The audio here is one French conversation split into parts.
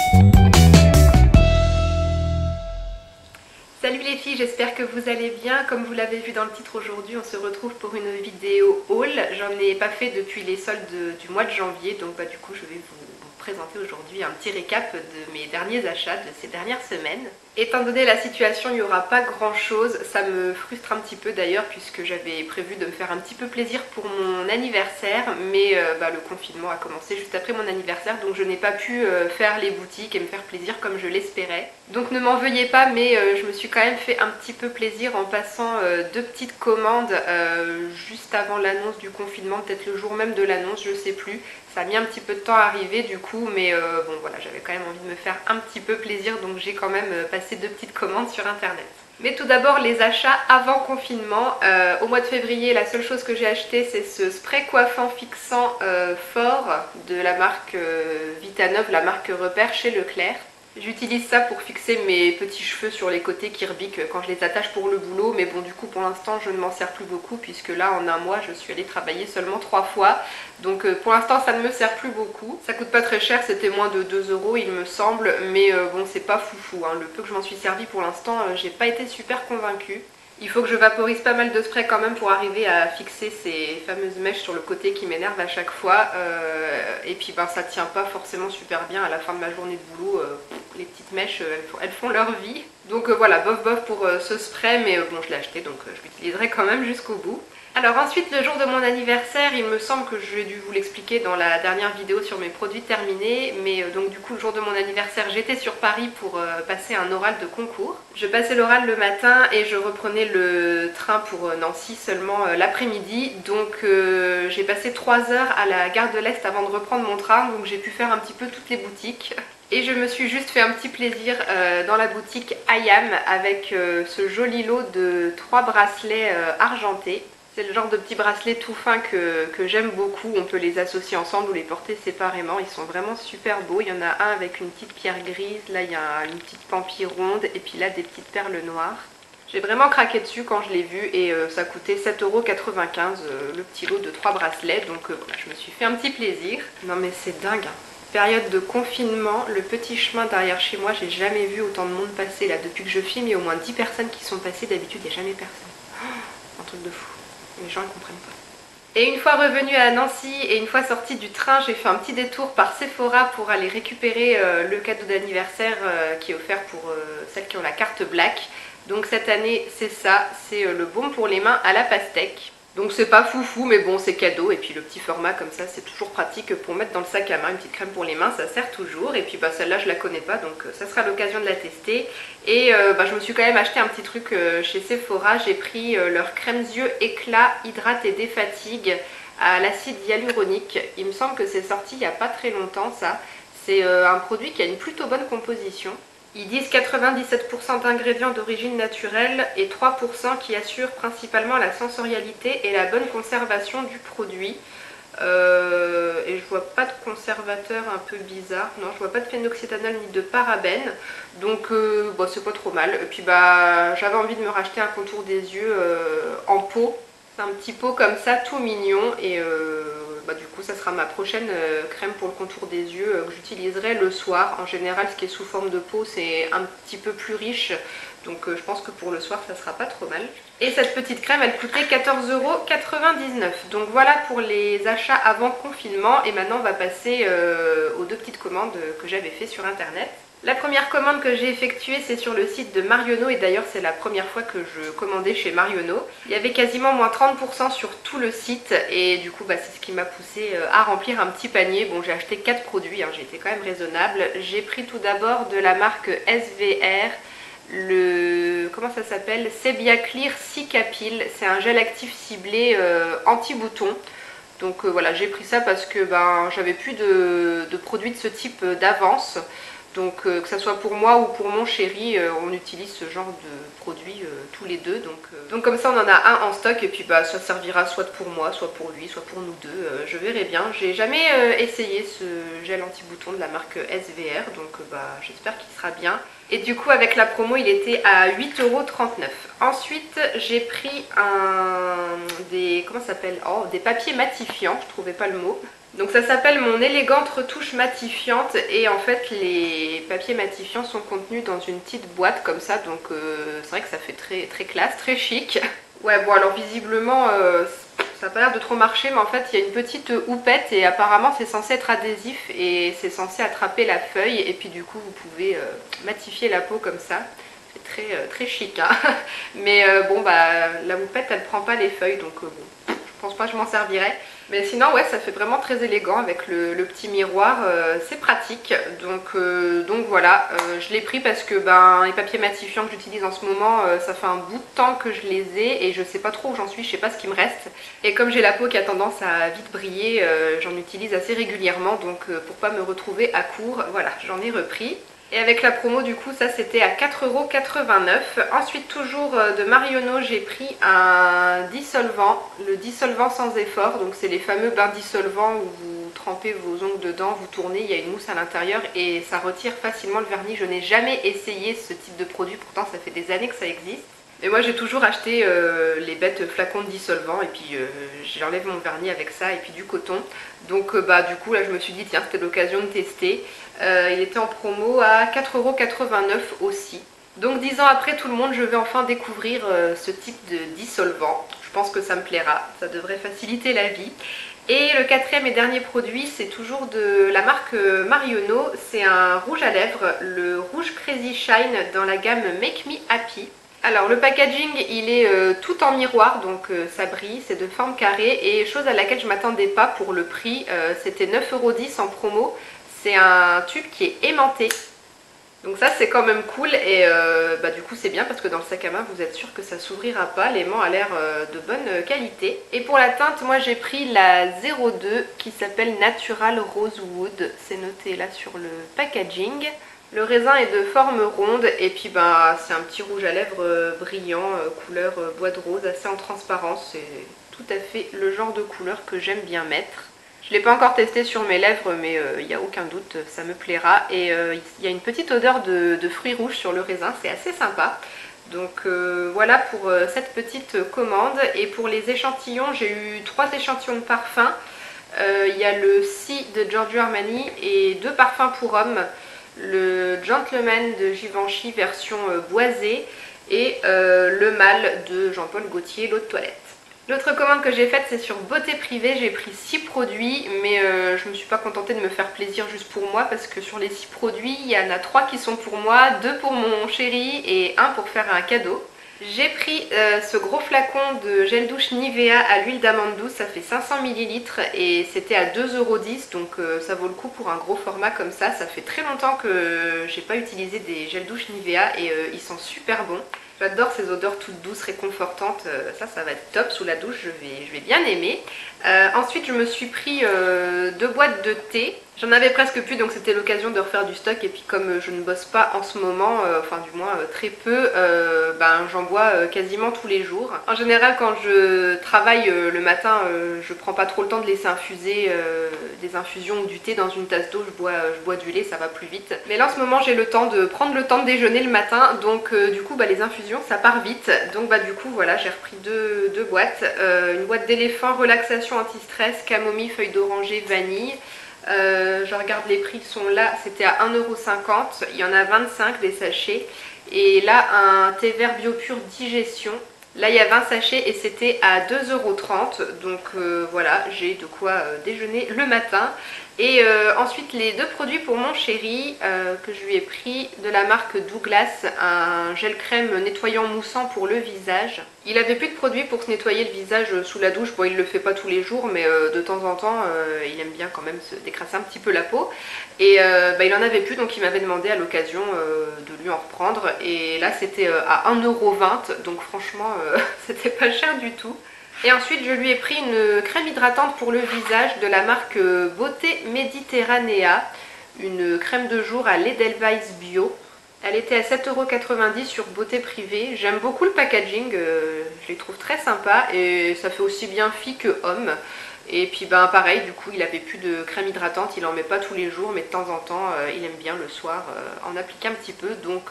Salut les filles, j'espère que vous allez bien. Comme vous l'avez vu dans le titre, aujourd'hui on se retrouve pour une vidéo haul. J'en ai pas fait depuis les soldes du mois de janvier, donc du coup je vais vous présenter aujourd'hui un petit récap de mes derniers achats de ces dernières semaines. Étant donné la situation, il n'y aura pas grand chose, ça me frustre un petit peu d'ailleurs puisque j'avais prévu de me faire un petit peu plaisir pour mon anniversaire, mais le confinement a commencé juste après mon anniversaire, donc je n'ai pas pu faire les boutiques et me faire plaisir comme je l'espérais. Donc ne m'en veuillez pas, mais je me suis quand même fait un petit peu plaisir en passant deux petites commandes juste avant l'annonce du confinement, peut-être le jour même de l'annonce, je sais plus. Ça a mis un petit peu de temps à arriver du coup, mais bon voilà, j'avais quand même envie de me faire un petit peu plaisir, donc j'ai quand même passé deux petites commandes sur internet. Mais tout d'abord les achats avant confinement. Au mois de février, la seule chose que j'ai acheté c'est ce spray coiffant fixant fort de la marque Vitanove, la marque Repère chez Leclerc. J'utilise ça pour fixer mes petits cheveux sur les côtés qui rebiquent quand je les attache pour le boulot, mais bon du coup pour l'instant je ne m'en sers plus beaucoup puisque là en un mois je suis allée travailler seulement 3 fois, donc pour l'instant ça ne me sert plus beaucoup. Ça coûte pas très cher, c'était moins de 2 € il me semble, mais bon c'est pas foufou, hein. Le peu que je m'en suis servi pour l'instant j'ai pas été super convaincue. Il faut que je vaporise pas mal de spray quand même pour arriver à fixer ces fameuses mèches sur le côté qui m'énervent à chaque fois. Et puis ça tient pas forcément super bien à la fin de ma journée de boulot. Les petites mèches elles font leur vie. Donc voilà, bof bof pour ce spray, mais bon je l'ai acheté donc je l'utiliserai quand même jusqu'au bout. Alors ensuite, le jour de mon anniversaire, il me semble que j'ai dû vous l'expliquer dans la dernière vidéo sur mes produits terminés, mais donc du coup le jour de mon anniversaire j'étais sur Paris pour passer un oral de concours. Je passais l'oral le matin et je reprenais le train pour Nancy seulement l'après-midi, donc j'ai passé 3 heures à la gare de l'Est avant de reprendre mon train, donc j'ai pu faire un petit peu toutes les boutiques. Et je me suis juste fait un petit plaisir dans la boutique Ayam avec ce joli lot de 3 bracelets argentés. C'est le genre de petits bracelets tout fins que j'aime beaucoup. On peut les associer ensemble ou les porter séparément. Ils sont vraiment super beaux. Il y en a un avec une petite pierre grise. Là, il y a une petite pampille ronde. Et puis là, des petites perles noires. J'ai vraiment craqué dessus quand je l'ai vu. Et ça coûtait 7,95 € le petit lot de 3 bracelets. Donc voilà, je me suis fait un petit plaisir. Non mais c'est dingue, hein. Période de confinement, le petit chemin derrière chez moi, j'ai jamais vu autant de monde passer. Là, depuis que je filme, il y a au moins 10 personnes qui sont passées. D'habitude, il n'y a jamais personne. Oh, un truc de fou. Les gens ne comprennent pas. Et une fois revenue à Nancy et une fois sortie du train, j'ai fait un petit détour par Sephora pour aller récupérer le cadeau d'anniversaire qui est offert pour celles qui ont la carte Black. Donc cette année c'est ça, c'est le baume pour les mains à la pastèque. Donc c'est pas foufou mais bon c'est cadeau, et puis le petit format comme ça c'est toujours pratique pour mettre dans le sac à main. Une petite crème pour les mains ça sert toujours, et puis celle-là je la connais pas donc ça sera l'occasion de la tester. Et je me suis quand même acheté un petit truc chez Sephora. J'ai pris leur crème yeux éclat hydrate et défatigue à l'acide hyaluronique. Il me semble que c'est sorti il y a pas très longtemps ça. C'est un produit qui a une plutôt bonne composition. Ils disent 97% d'ingrédients d'origine naturelle et 3% qui assurent principalement la sensorialité et la bonne conservation du produit. Et je vois pas de conservateur un peu bizarre, non je vois pas de phénoxyéthanol ni de parabènes, donc c'est pas trop mal. Et puis j'avais envie de me racheter un contour des yeux en pot. C'est un petit pot comme ça tout mignon, et du coup ça sera ma prochaine crème pour le contour des yeux que j'utiliserai le soir. En général ce qui est sous forme de pot c'est un petit peu plus riche, donc je pense que pour le soir ça sera pas trop mal. Et cette petite crème elle coûtait 14,99 €. Donc voilà pour les achats avant confinement, et maintenant on va passer aux deux petites commandes que j'avais fait sur internet. La première commande que j'ai effectuée c'est sur le site de Marionnaud, et d'ailleurs c'est la première fois que je commandais chez Marionnaud. Il y avait quasiment moins 30% sur tout le site, et du coup c'est ce qui m'a poussé à remplir un petit panier. Bon j'ai acheté 4 produits, hein, j'ai été quand même raisonnable. J'ai pris tout d'abord de la marque SVR comment ça s'appelle, Sebia Clear Cicapil. C'est un gel actif ciblé anti-bouton. Donc voilà, j'ai pris ça parce que j'avais plus de produits de ce type d'avance. Donc que ça soit pour moi ou pour mon chéri, on utilise ce genre de produit tous les deux. Donc comme ça on en a un en stock, et puis ça servira soit pour moi, soit pour lui, soit pour nous deux. Je verrai bien. J'ai jamais essayé ce gel anti-bouton de la marque SVR, donc j'espère qu'il sera bien. Et du coup avec la promo il était à 8,39 €. Ensuite j'ai pris des papiers matifiants, je trouvais pas le mot. Donc ça s'appelle mon élégante retouche matifiante et en fait les papiers matifiants sont contenus dans une petite boîte comme ça, donc c'est vrai que ça fait très classe, très chic. Ouais bon alors visiblement ça n'a pas l'air de trop marcher, mais en fait il y a une petite houppette et apparemment c'est censé être adhésif et c'est censé attraper la feuille et puis du coup vous pouvez matifier la peau comme ça. C'est très chic hein. Mais bon bah la houppette elle prend pas les feuilles donc bon, je pense pas que je m'en servirai. Mais sinon ouais ça fait vraiment très élégant avec le petit miroir, c'est pratique. Donc voilà, je l'ai pris parce que les papiers matifiants que j'utilise en ce moment, ça fait un bout de temps que je les ai et je sais pas trop où j'en suis, je sais pas ce qui me reste. Et comme j'ai la peau qui a tendance à vite briller, j'en utilise assez régulièrement, donc pour pas me retrouver à court, voilà, j'en ai repris. Et avec la promo du coup ça c'était à 4,89 €. Ensuite toujours de Marionneau j'ai pris un dissolvant, le dissolvant sans effort. Donc c'est les fameux bains dissolvants où vous trempez vos ongles dedans, vous tournez, il y a une mousse à l'intérieur et ça retire facilement le vernis. Je n'ai jamais essayé ce type de produit, pourtant ça fait des années que ça existe. Et moi j'ai toujours acheté les bêtes flacons de dissolvant et puis j'enlève mon vernis avec ça et puis du coton. Donc du coup là je me suis dit tiens c'était l'occasion de tester. Il était en promo à 4,89 € aussi. Donc 10 ans après tout le monde je vais enfin découvrir ce type de dissolvant. Je pense que ça me plaira, ça devrait faciliter la vie. Et le quatrième et dernier produit c'est toujours de la marque Marionneau. C'est un rouge à lèvres, le rouge Crazy Shine dans la gamme Make Me Happy. Alors le packaging il est tout en miroir donc ça brille, c'est de forme carrée et chose à laquelle je m'attendais pas pour le prix, c'était 9,10 € en promo. C'est un tube qui est aimanté, donc ça c'est quand même cool et du coup c'est bien parce que dans le sac à main vous êtes sûr que ça s'ouvrira pas, l'aimant a l'air de bonne qualité. Et pour la teinte moi j'ai pris la 02 qui s'appelle Natural Rosewood, c'est noté là sur le packaging. Le raisin est de forme ronde et puis c'est un petit rouge à lèvres brillant, couleur bois de rose, assez en transparence. C'est tout à fait le genre de couleur que j'aime bien mettre. Je ne l'ai pas encore testé sur mes lèvres mais il n'y a aucun doute, ça me plaira. Et il y a une petite odeur de fruits rouges sur le raisin, c'est assez sympa. Donc voilà pour cette petite commande. Et pour les échantillons, j'ai eu 3 échantillons de parfum. Il y a le Si de Giorgio Armani et 2 parfums pour hommes. Le Gentleman de Givenchy version boisée et le Mâle de Jean-Paul Gaultier, l'eau de toilette. L'autre commande que j'ai faite c'est sur Beauté Privée, j'ai pris 6 produits mais je me suis pas contentée de me faire plaisir juste pour moi parce que sur les 6 produits il y en a 3 qui sont pour moi, 2 pour mon chéri et 1 pour faire un cadeau. J'ai pris ce gros flacon de gel douche Nivea à l'huile d'amande douce, ça fait 500 ml et c'était à 2,10 € donc ça vaut le coup pour un gros format comme ça. Ça fait très longtemps que j'ai pas utilisé des gels douche Nivea et ils sont super bons. J'adore ces odeurs toutes douces, réconfortantes, ça va être top sous la douche, je vais bien aimer. Ensuite je me suis pris 2 boîtes de thé. J'en avais presque plus donc c'était l'occasion de refaire du stock et puis comme je ne bosse pas en ce moment, enfin du moins très peu, j'en bois quasiment tous les jours. En général quand je travaille le matin, je prends pas trop le temps de laisser infuser des infusions ou du thé dans une tasse d'eau, je bois du lait, ça va plus vite. Mais là en ce moment j'ai le temps de prendre le temps de déjeuner le matin donc du coup les infusions ça part vite. Donc du coup voilà j'ai repris deux boîtes, une boîte d'éléphant relaxation anti-stress, camomille, feuille d'oranger, vanille. Je regarde les prix qui sont là, c'était à 1,50 €, il y en a 25 des sachets. Et là un thé vert bio pur digestion, là il y a 20 sachets et c'était à 2,30 €. Donc voilà, j'ai de quoi déjeuner le matin. Et ensuite les 2 produits pour mon chéri que je lui ai pris de la marque Douglas, un gel crème nettoyant moussant pour le visage. Il avait plus de produits pour se nettoyer le visage sous la douche, bon il le fait pas tous les jours mais de temps en temps il aime bien quand même se décrasser un petit peu la peau. Et il en avait plus donc il m'avait demandé à l'occasion de lui en reprendre et là c'était à 1,20 € donc franchement c'était pas cher du tout. Et ensuite je lui ai pris une crème hydratante pour le visage de la marque Beauté Mediterranea, une crème de jour à l'Edelweiss bio. Elle était à 7,90 € sur Beauté Privée. J'aime beaucoup le packaging, je les trouve très sympas et ça fait aussi bien fille que homme. Et puis ben pareil, du coup il avait plus de crème hydratante, il en met pas tous les jours mais de temps en temps il aime bien le soir en appliquer un petit peu, donc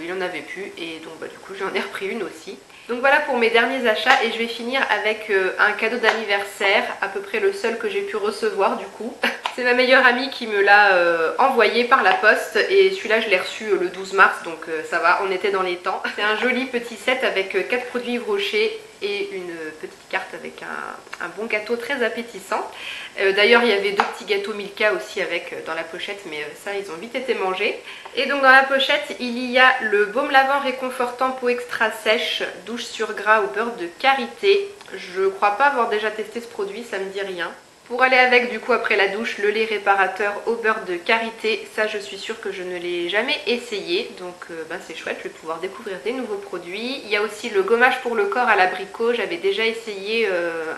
il en avait plus et donc bah, du coup j'en ai repris une aussi. Donc voilà pour mes derniers achats et je vais finir avec un cadeau d'anniversaire, à peu près le seul que j'ai pu recevoir du coup. C'est ma meilleure amie qui me l'a envoyé par la poste et celui-là je l'ai reçu le 12 mars donc ça va, on était dans les temps. C'est un joli petit set avec 4 produits Yves Rocher et une petite carte avec un bon gâteau très appétissant. D'ailleurs il y avait 2 petits gâteaux Milka aussi avec dans la pochette mais ça ils ont vite été mangés. Et donc dans la pochette il y a le baume lavant réconfortant peau extra sèche, douche sur gras au beurre de karité. Je crois pas avoir déjà testé ce produit, ça me dit rien. Pour aller avec du coup après la douche, le lait réparateur au beurre de karité, ça je suis sûre que je ne l'ai jamais essayé, donc ben, c'est chouette, je vais pouvoir découvrir des nouveaux produits. Il y a aussi le gommage pour le corps à l'abricot, j'avais déjà essayé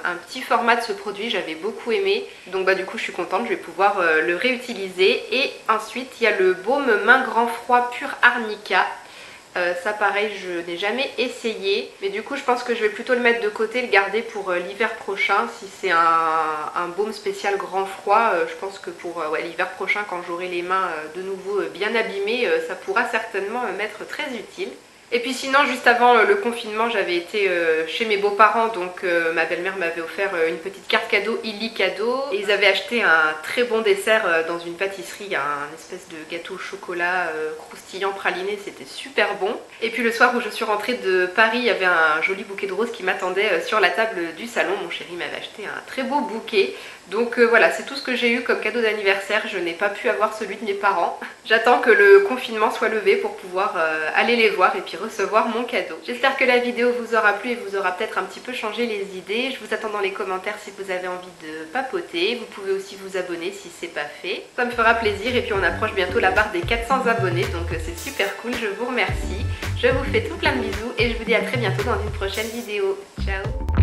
un petit format de ce produit, j'avais beaucoup aimé, donc bah, du coup je suis contente, je vais pouvoir le réutiliser. Et ensuite il y a le baume main grand froid pur arnica. Ça pareil je n'ai jamais essayé mais du coup je pense que je vais plutôt le mettre de côté, le garder pour l'hiver prochain. Si c'est un baume spécial grand froid, je pense que pour ouais, l'hiver prochain quand j'aurai les mains de nouveau bien abîmées, ça pourra certainement m'être très utile. Et puis sinon juste avant le confinement j'avais été chez mes beaux-parents, donc ma belle-mère m'avait offert une petite carte cadeau Illy cadeau et ils avaient acheté un très bon dessert dans une pâtisserie, un espèce de gâteau au chocolat croustillant praliné, c'était super bon. Et puis le soir où je suis rentrée de Paris il y avait un joli bouquet de roses qui m'attendait sur la table du salon, mon chéri m'avait acheté un très beau bouquet. Donc voilà, c'est tout ce que j'ai eu comme cadeau d'anniversaire, je n'ai pas pu avoir celui de mes parents. J'attends que le confinement soit levé pour pouvoir aller les voir et puis recevoir mon cadeau. J'espère que la vidéo vous aura plu et vous aura peut-être un petit peu changé les idées. Je vous attends dans les commentaires si vous avez envie de papoter. Vous pouvez aussi vous abonner si c'est pas fait. Ça me fera plaisir et puis on approche bientôt la barre des 400 abonnés, donc c'est super cool, je vous remercie. Je vous fais tout plein de bisous et je vous dis à très bientôt dans une prochaine vidéo. Ciao!